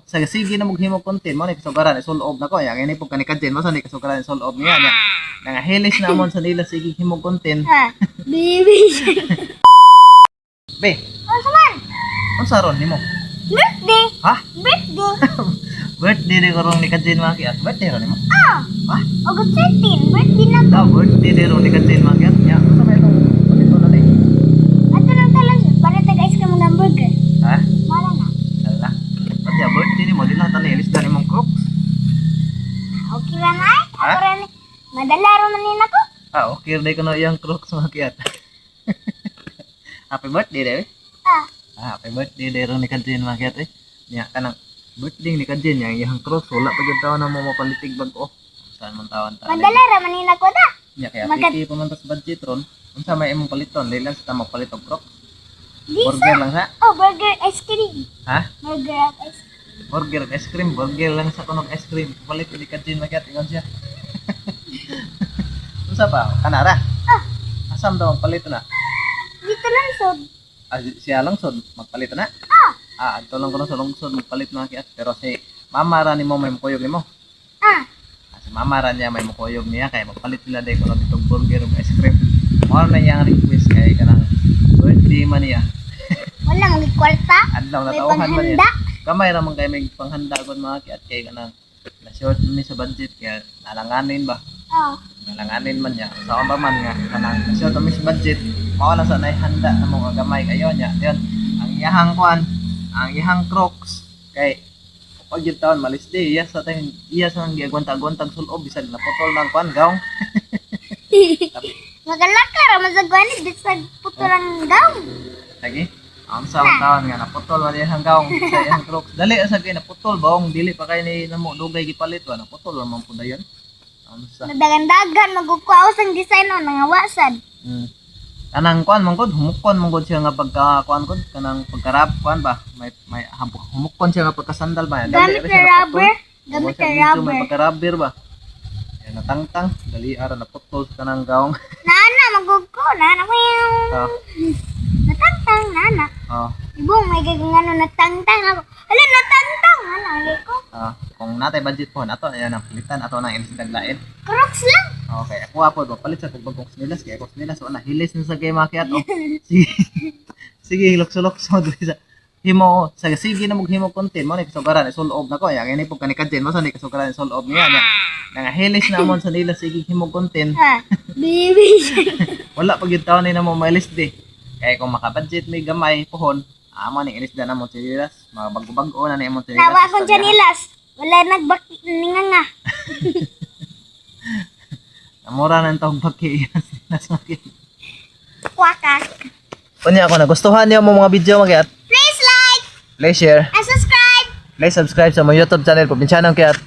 Sa sige na maghimo content mo ni kasugaran isulob na ko yang ini po kanikadjen mo sa ni kasugaran isulob niya nya. Nga hilis na amon sa nila sige himo content. Ha, baby. Be, Ano man? unsa ron nimo? Birthday. Ha? Birthday. Birthday ni karong ni kadjen makiat. Birthday ron nimo? Ah, Ha? August 13. Birthday na ko. Da birthday ni ron ni kadjen makiat. Ya, unsa may itong palito na ni? Ato lang talang para taga-ice cream ng hamburger. Ha? Mara na. Ala. Pati birthday ni mo dili na tani ilis dan imong crocs. Okay ra na. Ha? Ako rin. Madala ro man nina ko. Ah, okay day ko na iyang crocs makiat. Happy birthday deh. Ah, Happy birthday day ron ni kadjen makiat eh. Nya kanang birthday ni kadjen yang iyang crocs wala pa gyud taon na mo mapalitig bag-o. Saan man tawon ta. madala ra man nina ko da. Nya kaya Magad- piki pamantas budget ron. Unsa may imong paliton? Dili lang sa tamang palit og crocs. Di Burger sa. lang sa. Oh, burger ice cream. Ha? Burger at ice cream. Burger at ice cream, burger lang sa kunog ice cream. Palit di kadjen makiat ingon siya. Unsa pa? Kanara. Ah, Asam daw ang palit na. dito lang sod. Ah, siya lungsod magpalit na. Adto lang ko na sa lungsod magpalit na kiat pero si mama ra nimo may mukuyog nimo. Ah, Si mama ra niya may mukuyog niya kay magpalit sila day kuno ditong burger ug ice cream. Mao na iyang request kay kanang birthday man niya. wala mong kwarta. Adlaw na May tawhan man niya. panghanda. Gamay ra man kay may panghanda kon mga kiat kay kanang na short mi sa budget kaya nalanganin ba. Oh, Nalanganin man niya. Sa ba man nga kanang na short mi sa budget. Mao lang sa handa na mga gamay kayo niya. Diyon ang iyahang kwan, ang iyahang crocs kay pag yung taon malis di iya sa tayong iya sa nang giagwantag-gwantag sulob bisag naputol ng kwan gaong. magalaka ra man sa gwanit bisag putulang gaw. Lagi ang sa taon nga naputol man iyang gaong sa iyang crocs. Dali sa kay naputol baong dili pa kay ni namo dugay gipalit wa naputol man pud dayon. Ang sa Nadagan-dagan magkukuaos ang design o nangawasan. kanang kuan mangkod humukon mangkod siya nga pagka kuan kod kanang pagkarap kuan ba may humukon siya nga pagkasandal ba Gamit ra na siya naputol. rubber. Gamit Sa na video, rubber. may pagka-rubber ba yan natangtang dali ara naputol sa kanang gaong. Nana, magugko. Nana ko yung Ah, natangtang. Nana. ah, Ibong may gagawin natangtang ako. Hala, natangtang. Nana, alay ko. kung natay budget po nato ayan ang palitan ato nang ilis daglain. Crocs lang. Okay, ako po palit sa pagbagong snilas kaya ako snilas wala hilis na sa kay makiat oh. Sige. Sige hilok-sulok dili sa himo sa sige na maghimo content mo ni kasugaran isulob na ko yang ini po kanikadjen mo sa ni kasugaran isulob niya nya. Nga hilis na amon sa nila sige himo content. Ha, baby. Wala pag yung taon ni na mo mailis di. Kaya kung makabudget may gamay pohon, amo ni ilis na mo sinilas, mga bago-bago na ni mo sinilas. Nawa akong janilas. Wala nagbaki nga. Amora na tawag baki sinilas maki. Kwaka. Kunya ako nagustuhan niyo mo mga video magyat. Please like Please share, and subscribe. please subscribe sa my YouTube channel Probinsyanong Kiat.